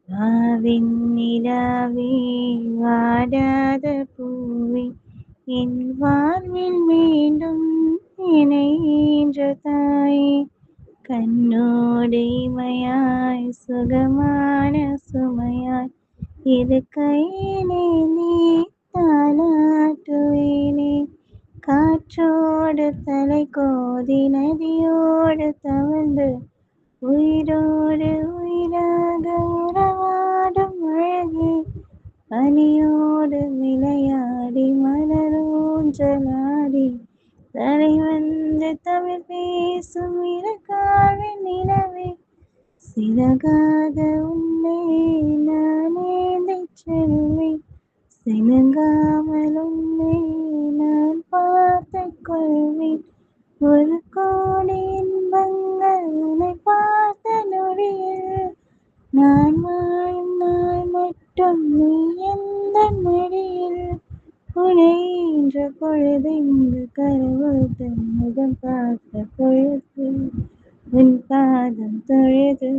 வாவெண்ணிலாவே வாடாத பூவே என் வாழ்வில் மீண்டும் இணைகின்ற தாயே கண்ணோடு இமையாய் சுகமான சுமையாய் இரு கையிலே நீ தாலாட்டுவேனே காற்றோடு தலை கோதி நதியோடு தவழ்ந்து உயிரோடு உயிராக உறவாடும் அழகே பனியோடு விளையாடி மலரூஞ்சலாடி தலை வந்து தமிழ் பேசும் இறக்காவின் நிலவே சிறகாக உன்னை நான் ஏந்திச் செல்வேன் சினுங்காமல் உன்னை நான் பார்த்துக் கொள்வேன் ஒரு கோடி இன்பங்கள் உன்னை பார்த்த நொடியில் நான் வாழும் நாள் மட்டும் நீ எந்த மடியில் புனைகின்ற பொழுது இந்த கடவுள் தன் முகம் பார்த்த பொழுது உன் பாதம் தொழுது